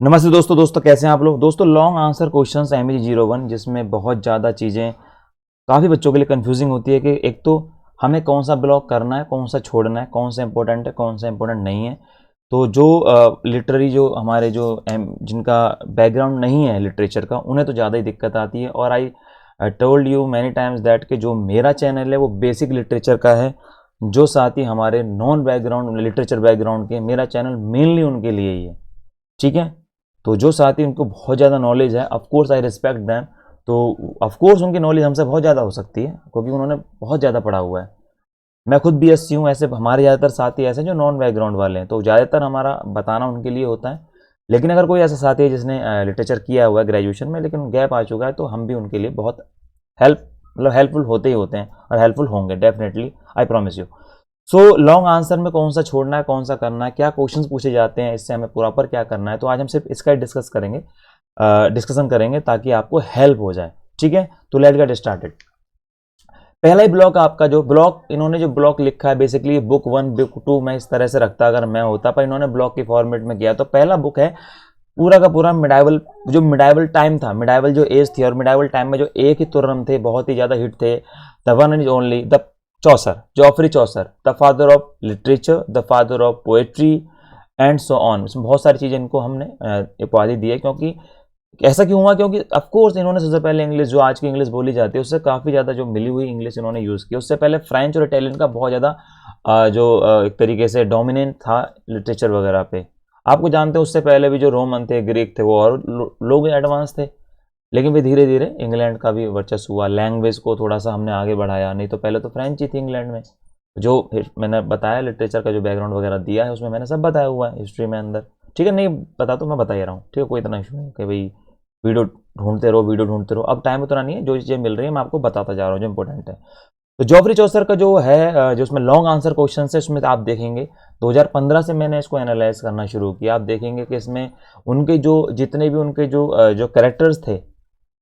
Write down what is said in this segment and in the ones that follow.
नमस्ते दोस्तों कैसे हैं आप लोग। दोस्तों लॉन्ग आंसर क्वेश्चंस MEG01 जिसमें बहुत ज़्यादा चीज़ें काफ़ी बच्चों के लिए कंफ्यूजिंग होती है कि एक तो हमें कौन सा ब्लॉक करना है, कौन सा छोड़ना है, कौन सा इंपॉर्टेंट है, कौन सा इंपॉर्टेंट नहीं है। तो जो लिटरेरी जो हमारे जो जिनका बैकग्राउंड नहीं है लिटरेचर का, उन्हें तो ज़्यादा ही दिक्कत आती है। और आई told you many times that कि जो मेरा चैनल है वो बेसिक लिटरेचर का है। जो साथी हमारे नॉन बैकग्राउंड लिटरेचर बैकग्राउंड के, मेरा चैनल मेनली उनके लिए ही है। ठीक है, तो जो साथी उनको बहुत ज़्यादा नॉलेज है, of course I respect them. तो ऑफ कोर्स उनकी नॉलेज हमसे बहुत ज़्यादा हो सकती है क्योंकि उन्होंने बहुत ज़्यादा पढ़ा हुआ है। मैं खुद BSc हूँ। ऐसे हमारे ज़्यादातर साथी ऐसे हैं जो नॉन बैकग्राउंड वाले हैं, तो ज़्यादातर हमारा बताना उनके लिए होता है। लेकिन अगर कोई ऐसा साथी है जिसने लिटरेचर किया हुआ है ग्रेजुएशन में लेकिन गैप आ चुका है, तो हम भी उनके लिए बहुत हेल्पफुल होते ही होते हैं और हेल्पफुल होंगे definitely, I promise you. So long answer में कौन सा छोड़ना है, कौन सा करना है, क्या क्वेश्चंस पूछे जाते हैं, इससे हमें प्रॉपर क्या करना है, तो आज हम सिर्फ इसका डिस्कशन करेंगे ताकि आपको हेल्प हो जाए। ठीक है, तो लेट्स गेट स्टार्टेड। पहला ही ब्लॉक आपका जो ब्लॉक इन्होंने जो ब्लॉक लिखा है बेसिकली बुक 1 बुक 2 मैं इस तरह से रखता अगर मैं होता, पर इन्होंने ब्लॉक की फॉर्मेट में किया। तो पहला बुक है पूरा का पूरा मिडाइवल टाइम था, मिडाइवल जो एज थी, और मिडाइवल टाइम में जो एक ही तुर्रम थे बहुत ही ज्यादा हिट थे, the one and only the Chaucer, Joffrey Chaucer, the father of literature, the father of poetry and so on. इसमें बहुत सारी चीजें इनको हमने उपाधि दी है। क्योंकि ऐसा क्यों हुआ? क्योंकि ऑफ कोर्स इन्होंने सबसे पहले इंग्लिश, जो आज की इंग्लिश बोली जाती है, उससे काफ़ी ज़्यादा जो मिली हुई इंग्लिश इन्होंने यूज़ की। उससे पहले फ्रेंच और इटालियन का बहुत ज़्यादा एक तरीके से डोमिनेंट था लिटरेचर वगैरह पे। आपको जानते हैं उससे पहले भी जो रोमन थे, ग्रीक थे, वो और लोग एडवांस थे। लेकिन फिर धीरे धीरे इंग्लैंड का भी वर्चस्व हुआ, लैंग्वेज को थोड़ा सा हमने आगे बढ़ाया। नहीं तो पहले तो फ्रेंच ही थी इंग्लैंड में। जो मैंने बताया लिटरेचर का जो बैकग्राउंड वगैरह दिया है उसमें मैंने सब बताया हुआ है हिस्ट्री में अंदर। ठीक है, नहीं बता तो मैं बता ही रहा हूँ। ठीक है, कोई इतना इशू नहीं कि भाई वीडियो ढूंढते रहो। अब टाइम उतना नहीं है, जो चीज़ें मिल रही है मैं आपको बताता जा रहा हूँ जो इंपॉर्टेंट है। तो जॉफरी चौसर का जो है जो उसमें लॉन्ग आंसर क्वेश्चन है, उसमें आप देखेंगे 2015 से मैंने इसको एनालाइज करना शुरू किया। आप देखेंगे कि इसमें उनके जो जितने भी उनके जो कैरेक्टर्स थे,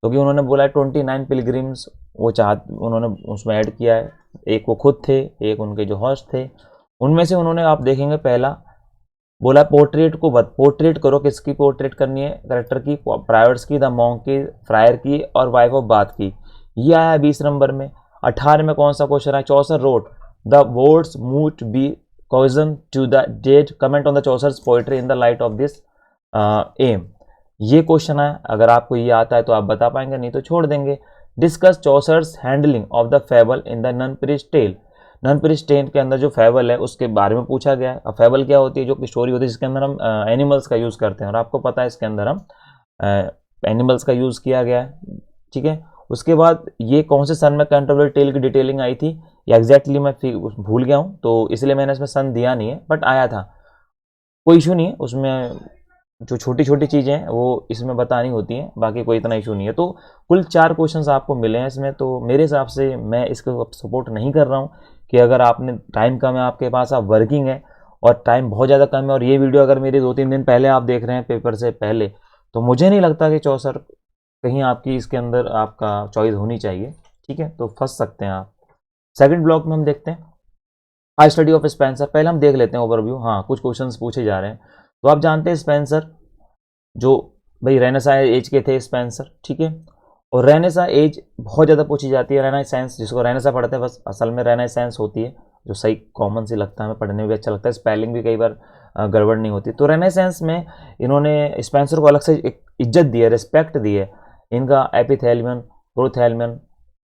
क्योंकि उन्होंने बोला है 29 पिलग्रिम्स वो उन्होंने उसमें ऐड किया है। एक वो खुद थे, एक उनके जो हॉस्ट थे। उनमें से उन्होंने आप देखेंगे पहला बोला पोर्ट्रेट करो। किसकी पोर्ट्रेट करनी है? करेक्टर की, प्राइवेट्स की, द मॉन्क की, फ्रायर की और वाइफ ऑफ बाथ की। ये आया 20 नंबर में। 18 में कौन सा क्वेश्चन है? Chaucer wrote the words moot be cousin to the deed, comment on the Chaucer's poetry in the light of this aim. ये क्वेश्चन है, अगर आपको ये आता है तो आप बता पाएंगे, नहीं तो छोड़ देंगे। Discuss Chaucer's handling of the fable in the nun priest tale. Nun priest tale के अंदर जो फेबल है उसके बारे में पूछा गया है। अब फेबल क्या होती है? जो स्टोरी होती है जिसके अंदर हम एनिमल्स का यूज़ करते हैं, और आपको पता है इसके अंदर हम एनिमल्स का यूज़ किया गया है। ठीक है, उसके बाद ये कौन से सन में कंट्रोवर्शियल टेल की डिटेलिंग आई थी, ये एग्जैक्टली मैं भूल गया हूँ, तो इसलिए मैंने इसमें सन दिया नहीं है, बट आया था। कोई इशू नहीं है उसमें, जो छोटी छोटी चीज़ें हैं वो इसमें बतानी होती हैं, बाकी कोई इतना इशू नहीं है। तो कुल 4 क्वेश्चंस आपको मिले हैं इसमें। तो मेरे हिसाब से मैं इसको सपोर्ट नहीं कर रहा हूँ कि अगर आपने टाइम कम है आपके पास, आप वर्किंग है और टाइम बहुत ज़्यादा कम है, और ये वीडियो अगर मेरी 2-3 दिन पहले आप देख रहे हैं पेपर से पहले, तो मुझे नहीं लगता कि चौसर कहीं आपकी इसके अंदर आपका चॉइस होनी चाहिए। ठीक है, तो फंस सकते हैं आप। सेकंड ब्लॉक में हम देखते हैं आई स्टडी ऑफ स्पेंसर। पहले हम देख लेते हैं ओवरव्यू। हाँ, कुछ क्वेश्चंस पूछे जा रहे हैं। तो आप जानते हैं स्पेंसर जो भाई रेनेसा एज के थे स्पेंसर। ठीक है, और रेनेसा एज बहुत ज़्यादा पूछी जाती है। रेनेसांस, जिसको रेनेसा पढ़ते हैं, बस असल में रेनेसांस होती है, जो सही कॉमन सी लगता है, हमें पढ़ने में भी अच्छा लगता है, स्पेलिंग भी कई बार गड़बड़ नहीं होती। तो रेनेसांस में इन्होंने स्पेंसर को अलग से एक इज्जत दी है, रिस्पेक्ट दी है। इनका एपिथेलियन, प्रोथेलियन,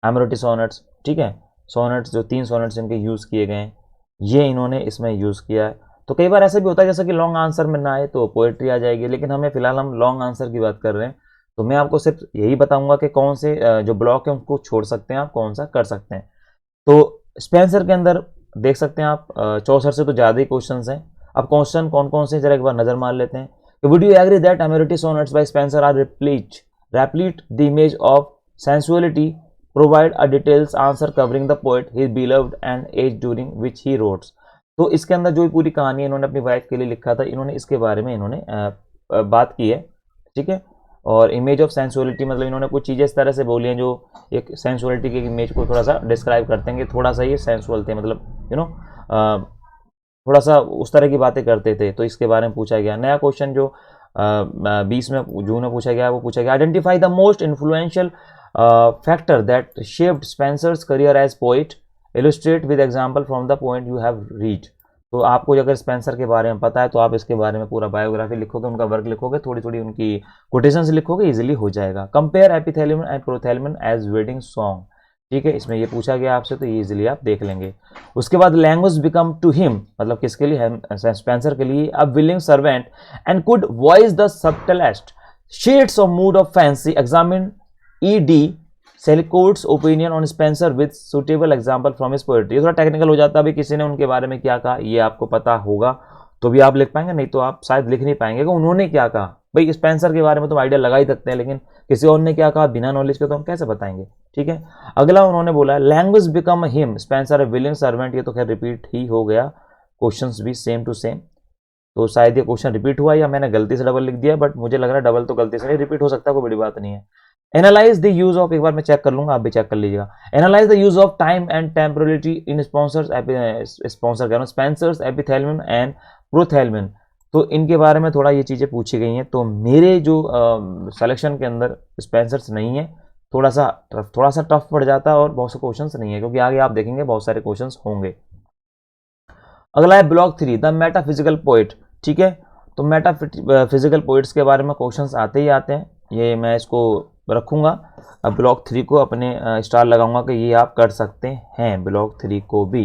एमरोटी सोनेट्स, ठीक है, सोनेट्स जो 3 सोनेट्स इनके यूज़ किए गए हैं, ये इन्होंने इसमें यूज़ किया है। तो कई बार ऐसा भी होता है जैसा कि लॉन्ग आंसर में ना आए तो पोएट्री आ जाएगी, लेकिन हमें फिलहाल हम लॉन्ग आंसर की बात कर रहे हैं। तो मैं आपको सिर्फ यही बताऊंगा कि कौन से जो ब्लॉक है उनको छोड़ सकते हैं आप, कौन सा कर सकते हैं। तो स्पेंसर के अंदर देख सकते हैं आप 64 से तो ज़्यादा ही क्वेश्चन हैं। अब क्वेश्चन कौन कौन से जरा एक बार नजर मार लेते हैं। Would you agree that Amoretti sonnets by Spenser are replete the image of sensuality, provide a details answer covering the poet, his beloved and age during which he wrote। तो इसके अंदर जो पूरी कहानी इन्होंने अपनी वाइफ के लिए लिखा था, इन्होंने इसके बारे में इन्होंने बात की है। ठीक है, और इमेज ऑफ सेंसुअलिटी मतलब इन्होंने कुछ चीज़ें इस तरह से बोली हैं जो एक सेंसुअलिटी के इमेज को थोड़ा सा डिस्क्राइब करते हैं कि थोड़ा सा ये सेंसुअल थे, मतलब थोड़ा सा उस तरह की बातें करते थे। तो इसके बारे में पूछा गया। नया क्वेश्चन जो 20 में जून में पूछा गया, वो पूछा गया identify the most influential factor that shaped Spenser's career as poet, illustrate with example from the point you have read. तो आपको अगर स्पेंसर के बारे में पता है तो आप इसके बारे में पूरा बायोग्राफी लिखोगे, उनका वर्क लिखोगे, थोड़ी थोड़ी उनकी कोटेशंस लिखोगे, इजीली हो जाएगा। Compare Epithalamion and Prothalamion as wedding song, ठीक है, इसमें ये पूछा गया आपसे तो ये इजीली आप देख लेंगे। उसके बाद लैंग्वेज बिकम टू हिम, मतलब किसके लिए, स्पेंसर के लिए, a willing servant and could voice the subtlest shades of mood of fancy, examine ED Selincourt's opinion on Spencer with suitable example from his poetry. ये थोड़ा टेक्निकल हो जाता है, अभी किसी ने उनके बारे में क्या कहा ये आपको पता होगा तो भी आप लिख पाएंगे, नहीं तो आप शायद लिख नहीं पाएंगे कि उन्होंने क्या कहा। भाई स्पेंसर के बारे में तो आइडिया लगा ही सकते हैं, लेकिन किसी और ने क्या कहा बिना नॉलेज के तो हम कैसे बताएंगे, ठीक है। अगला उन्होंने बोला लैंग्वेज बिकम हिम स्पेंसर ए विलिंग सर्वेंट, ये तो खैर रिपीट ही हो गया, क्वेश्चंस भी सेम टू सेम, तो शायद ये क्वेश्चन रिपीट हुआ या मैंने गलती से डबल लिख दिया, बट मुझे लग रहा है डबल तो गलती से नहीं, रिपीट हो सकता है, कोई बड़ी बात नहीं है। एनालाइज द यूज ऑफ, एक बार मैं चेक कर लूंगा, आप भी चेक कर लीजिएगा। Analyse the use of time and temporality in Spenser's, Spenser कह रहा हूं, स्पेंसर्स एपिथेलियम एंड प्रोथेलियम, तो इनके बारे में थोड़ा ये चीजें पूछी गई हैं। तो मेरे जो सिलेक्शन के अंदर स्पेंसर्स नहीं है, थोड़ा सा टफ पड़ जाता है और बहुत से क्वेश्चंस नहीं है, क्योंकि आगे आप देखेंगे बहुत सारे क्वेश्चंस होंगे। अगला है ब्लॉक 3 द मेटाफिजिकल पोइट, ठीक है, तो मेटाफिजिकल पोइट्स के बारे में क्वेश्चंस आते ही आते हैं, ये मैं इसको रखूंगा। अब ब्लॉक 3 को अपने स्टार लगाऊंगा कि ये आप कर सकते हैं, ब्लॉक 3 को भी।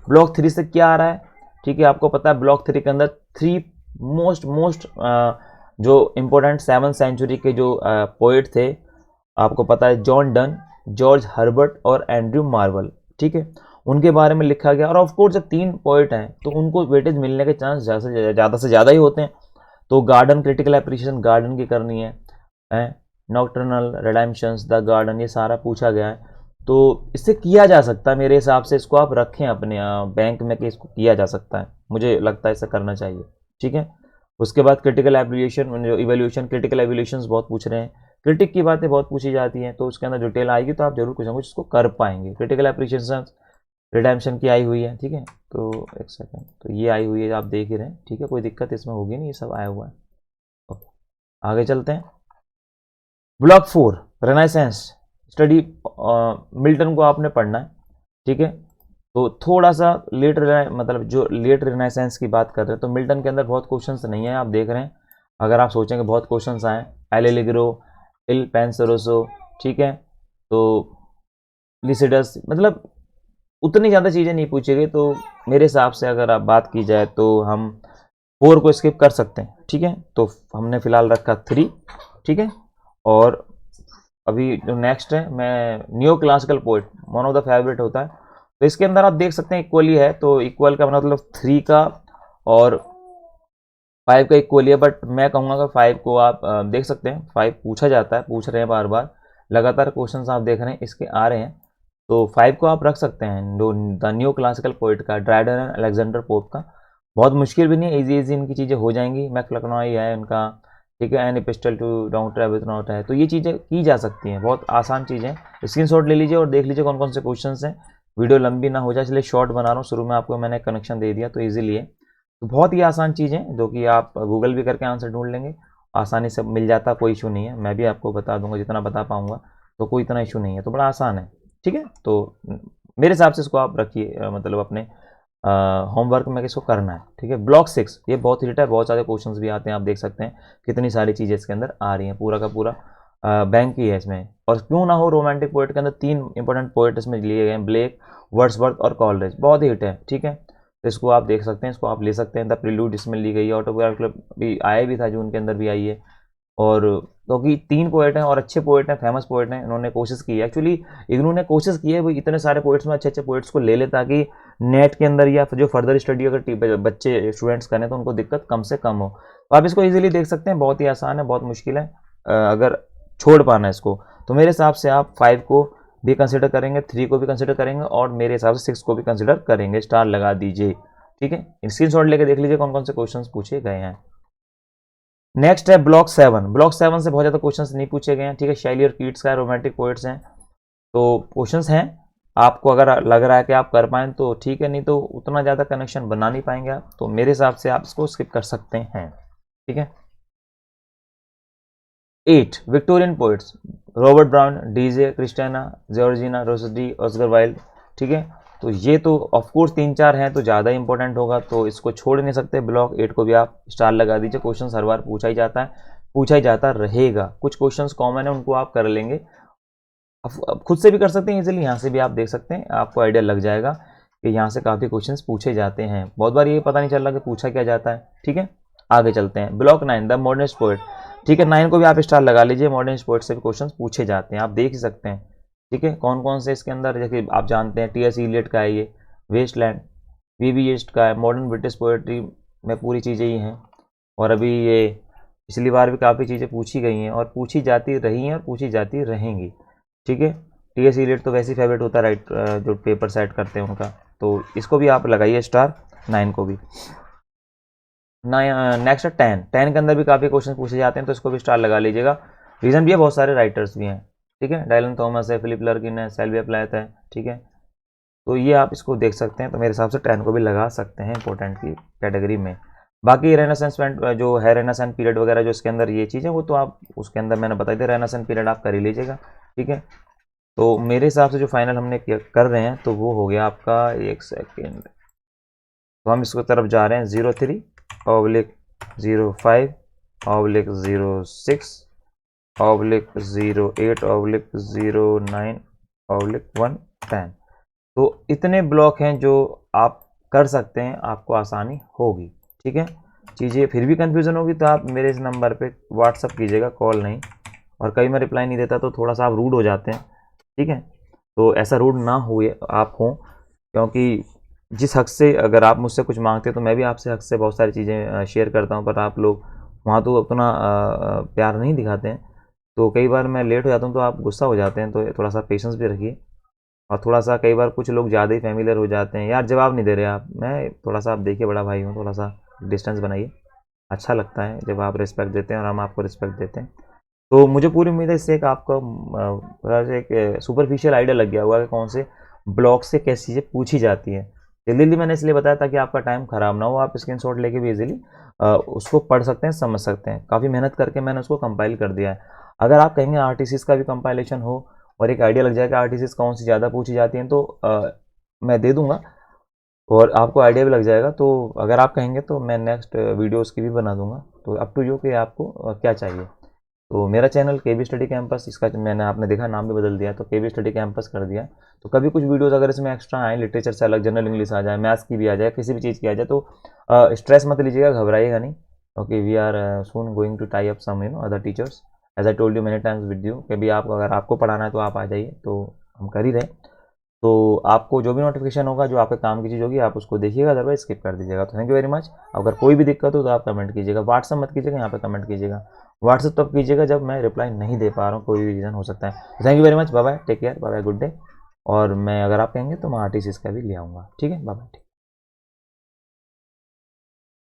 ब्लॉक 3 से क्या आ रहा है, ठीक है, आपको पता है ब्लॉक 3 के अंदर 3 मोस्ट जो इम्पोर्टेंट 7th सेंचुरी के जो पोइट थे, आपको पता है जॉन डन, जॉर्ज हर्बर्ट और एंड्रयू मार्वल, ठीक है, उनके बारे में लिखा गया। और ऑफ कोर्स जब 3 पोइट हैं तो उनको वेटेज मिलने के चांस ज़्यादा से ज़्यादा ही होते हैं। तो गार्डन, क्रिटिकल एप्रिशिएशन गार्डन की करनी है, नॉक्टर्नल रिडेम्पशंस, द गार्डन, ये सारा पूछा गया है, तो इससे किया जा सकता है मेरे हिसाब से, इसको आप रखें अपने बैंक में कि इसको किया जा सकता है, मुझे लगता है इसे करना चाहिए, ठीक है। उसके बाद क्रिटिकल एवल्यूशन, जो इवोल्यूशन, क्रिटिकल एवल्यूशन बहुत पूछ रहे हैं, क्रिटिक की बातें बहुत पूछी जाती हैं, तो उसके अंदर डिटेल आएगी तो आप जरूर कुछ ना कुछ इसको कर पाएंगे। क्रिटिकल एप्रिशिएशन रिडेम्पशन की आई हुई है, ठीक है, तो एक सेकंड, तो ये आई हुई है, आप देख ही रहे हैं, ठीक है, कोई दिक्कत इसमें होगी नहीं, ये सब आया हुआ है। ओके, आगे चलते हैं। ब्लॉक 4 रेनेसेंस स्टडी, मिल्टन को आपने पढ़ना है, ठीक है, तो थोड़ा सा लेट, मतलब जो लेट रेनेसेंस की बात कर रहे हैं तो मिल्टन के अंदर बहुत क्वेश्चंस नहीं है, आप देख रहे हैं। अगर आप सोचेंगे बहुत क्वेश्चंस आए, एलिग्रो, इल पेंसरोसो, ठीक है, तो लिसिडस, मतलब उतनी ज़्यादा चीज़ें नहीं पूछी गई, तो मेरे हिसाब से अगर आप बात की जाए तो हम 4 को स्किप कर सकते हैं, ठीक है। तो हमने फिलहाल रखा 3, ठीक है। और अभी जो नेक्स्ट है, मैं new classical poet, one of the favourite होता है, तो इसके अंदर आप देख सकते हैं इक्वली है, तो इक्वल का मतलब 3 का और 5 का इक्वली है, बट मैं कहूँगा कि 5 को आप देख सकते हैं, 5 पूछा जाता है, पूछ रहे हैं बार बार, लगातार क्वेश्चन आप देख रहे हैं इसके आ रहे हैं, तो 5 को आप रख सकते हैं। द न्यू क्लासिकल पोइट का, ड्राइडन एंड अलेक्जेंडर पोप का, बहुत मुश्किल भी नहीं है, इजी इनकी चीज़ें हो जाएंगी। मैक्लकनॉय है उनका, ठीक है, एन एपिस्टल टू डॉक्टर एबिथनॉट है, तो ये चीज़ें की जा सकती हैं, बहुत आसान चीज़ें। स्क्रीनशॉट ले लीजिए और देख लीजिए कौन कौन से क्वेश्चन हैं, वीडियो लंबी ना हो जाए इसलिए शॉर्ट बना रहा हूँ, शुरू में आपको मैंने कनेक्शन दे दिया तो ईजिली है। तो बहुत ही आसान चीज़ें जो कि आप गूगल भी करके आंसर ढूंढ लेंगे, आसानी से मिल जाता, कोई इशू नहीं है, मैं भी आपको बता दूंगा जितना बता पाऊंगा, तो कोई इतना इशू नहीं है, तो बड़ा आसान है, ठीक है। तो मेरे हिसाब से इसको आप रखिए, मतलब अपने होमवर्क में इसको करना है, ठीक है। ब्लॉक 6 ये बहुत हिट है, बहुत सारे क्वेश्चंस भी आते हैं, आप देख सकते हैं कितनी सारी चीज़ें इसके अंदर आ रही हैं, पूरा का पूरा बैंक ही है इसमें। और क्यों ना हो, रोमांटिक पोएट के अंदर 3 इंपॉर्टेंट पोएट इसमें लिए गए हैं, ब्लेक, वर्ड्सवर्थ और कॉलरिज, बहुत ही हिट है, ठीक है। तो इसको आप देख सकते हैं, इसको आप ले सकते हैं। द प्रिल्यूड इसमें ली गई है, ऑटोग्राफ क्लब भी आया भी था जून के अंदर भी आई है, और क्योंकि 3 पोएट हैं और अच्छे पोएट हैं, फेमस पोएट हैं, इन्होंने कोशिश की है, एक्चुअली इग्नू ने कोशिश की है वो इतने सारे पोएट्स में अच्छे अच्छे पोएट्स को ले ले, ताकि नेट के अंदर या जो फर्दर स्टडी अगर बच्चे स्टूडेंट्स करें तो उनको दिक्कत कम से कम हो। तो आप इसको इजीली देख सकते हैं, बहुत ही आसान है, बहुत मुश्किल है अगर छोड़ पाना है इसको, तो मेरे हिसाब से आप 5 को भी कंसिडर करेंगे, 3 को भी कंसिडर करेंगे, और मेरे हिसाब से 6 को भी कंसिडर करेंगे, स्टार लगा दीजिए, ठीक है। स्क्रीनशॉट लेके देख लीजिए कौन कौन से क्वेश्चंस पूछे गए हैं। नेक्स्ट है ब्लॉक 7। ब्लॉक 7 से बहुत ज़्यादा क्वेश्चंस नहीं पूछे गए हैं, ठीक है। शैली और कीट्स का रोमांटिक पोएट्स हैं, तो क्वेश्चंस हैं, आपको अगर लग रहा है कि आप कर पाएँ तो ठीक है, नहीं तो उतना ज़्यादा कनेक्शन बना नहीं पाएंगे आप, तो मेरे हिसाब से आप इसको स्किप कर सकते हैं, ठीक है। 8 Victorian poets, Robert Brown, DJ Christiana, Georgina Rossetti, Oscar Wilde. ठीक है, तो ये तो ऑफ कोर्स 3-4 हैं तो ज़्यादा इंपॉर्टेंट होगा, तो इसको छोड़ नहीं सकते। ब्लॉक 8 को भी आप स्टार लगा दीजिए। क्वेश्चन हर बार पूछा ही जाता है, पूछा ही जाता रहेगा। कुछ क्वेश्चंस कॉमन है उनको आप कर लेंगे, अब खुद से भी कर सकते हैं इजीली, यहाँ से भी आप देख सकते हैं, आपको आइडिया लग जाएगा कि यहाँ से काफ़ी क्वेश्चंस पूछे जाते हैं। बहुत बार ये पता नहीं चल रहा कि पूछा क्या जाता है। ठीक है, आगे चलते हैं। Block 9 the modernist poet. ठीक है, 9 को भी आप स्टार लगा लीजिए। मॉडर्निस्ट पोएट से भी क्वेश्चंस पूछे जाते हैं, आप देख ही सकते हैं। ठीक है, कौन कौन से इसके अंदर, जैसे आप जानते हैं टी.एस. इलियट का है ये, वेस्टलैंड, वी.बी. येट्स का है, मॉडर्न ब्रिटिश पोएट्री में पूरी चीज़ें ही हैं। और अभी ये पिछली बार भी काफ़ी चीज़ें पूछी गई हैं और पूछी जाती रही हैं और पूछी जाती रहेंगी। ठीक है, टी.एस. इलियट तो वैसे ही फेवरेट होता है, राइट, जो पेपर सेट करते हैं उनका, तो इसको भी आप लगाइए स्टार, 9 को भी। नेक्स्ट 10 के अंदर भी काफ़ी क्वेश्चन पूछे जाते हैं, तो इसको भी स्टार लगा लीजिएगा। रीज़न भी है, बहुत सारे राइटर्स भी हैं। ठीक है, डायलन थॉमस है, फिलिप लर्किन है, सेल्विया प्लैथ है। ठीक है, तो ये आप इसको देख सकते हैं, तो मेरे हिसाब से 10 को भी लगा सकते हैं इंपॉर्टेंट की कैटेगरी में। बाकी रेनेसेंस जो है, रेनेसेंस पीरियड वगैरह जो इसके अंदर ये चीज़ें, वो तो आप उसके अंदर मैंने बताई थी, रेनेसेंस पीरियड आप कर ही लीजिएगा। ठीक है, तो मेरे हिसाब से जो फाइनल हमने कर रहे हैं तो वो हो गया आपका, एक सेकेंड, तो हम इसको तरफ जा रहे हैं 03/06/08/09/110। तो इतने ब्लॉक हैं जो आप कर सकते हैं, आपको आसानी होगी। ठीक है, चीज़ें फिर भी कन्फ्यूज़न होगी तो आप मेरे इस नंबर पे व्हाट्सअप कीजिएगा, कॉल नहीं। और कभी मैं रिप्लाई नहीं देता तो थोड़ा सा आप रूड हो जाते हैं। ठीक है, तो ऐसा रूड ना हुए आप हों, क्योंकि जिस हक से अगर आप मुझसे कुछ मांगते हैं तो मैं भी आपसे हक से बहुत सारी चीज़ें शेयर करता हूँ, पर आप लोग वहाँ तो उतना प्यार नहीं दिखाते हैं। तो कई बार मैं लेट हो जाता हूँ तो आप गुस्सा हो जाते हैं, तो थोड़ा सा पेशेंस भी रखिए। और थोड़ा सा कई बार कुछ लोग ज़्यादा ही फेमिलियर हो जाते हैं, यार जवाब नहीं दे रहे आप, मैं थोड़ा सा, आप देखिए बड़ा भाई हूँ, थोड़ा सा डिस्टेंस बनाइए। अच्छा लगता है जब आप रिस्पेक्ट देते हैं और हम आपको रिस्पेक्ट देते हैं। तो मुझे पूरी उम्मीद है इससे एक आपको थोड़ा सा एक सुपरफिशियल आइडिया लग गया होगा कि कौन से ब्लॉग से कैसी चीज़ें पूछी जाती हैं। जल्दी मैंने इसलिए बताया ताकि आपका टाइम ख़राब ना हो, आप स्क्रीनशॉट लेके भी इजीली उसको पढ़ सकते हैं, समझ सकते हैं। काफ़ी मेहनत करके मैंने उसको कंपाइल कर दिया है। अगर आप कहेंगे आरटीसीस का भी कंपाइलेशन हो और एक आइडिया लग जाए कि आरटीसीस कौन सी ज़्यादा पूछी जाती हैं, तो मैं दे दूँगा और आपको आइडिया भी लग जाएगा। तो अगर आप कहेंगे तो मैं नेक्स्ट वीडियोज़ की भी बना दूँगा, तो अप टू यू कि आपको क्या चाहिए। तो मेरा चैनल केबी स्टडी कैंपस, इसका मैंने, आपने देखा नाम भी बदल दिया, तो केबी स्टडी कैंपस कर दिया। तो कभी कुछ वीडियोस अगर इसमें एक्स्ट्रा आए, लिटरेचर से अलग जनरल इंग्लिश आ जाए, मैथ्स की भी आ जाए, किसी भी चीज़ की आ जाए, तो स्ट्रेस मत लीजिएगा, घबराइएगा नहीं। Okay, we are soon going to tie up some other teachers, as I told you many times with you, कि भी आप, अगर आपको पढ़ाना है तो आप आ जाइए, तो हम कर ही रहे। तो आपको जो भी नोटिफिकेशन होगा, जो आपके काम की चीज़ होगी, आप उसको देखिएगा, अदरवाइज स्किप कर दीजिएगा। तो थैंक यू वेरी मच। अगर कोई भी दिक्कत हो तो आप कमेंट कीजिएगा, व्हाट्सअप मत कीजिएगा, यहाँ पे कमेंट कीजिएगा। व्हाट्सअप तब कीजिएगा जब मैं रिप्लाई नहीं दे पा रहा हूँ, कोई भी रीज़न हो सकता है। Thank you very much, bye bye, take care, bye bye, good day. और मैं, अगर आप कहेंगे तो मैं आरटीसीस का भी ले आऊँगा। ठीक है, बाय बाय।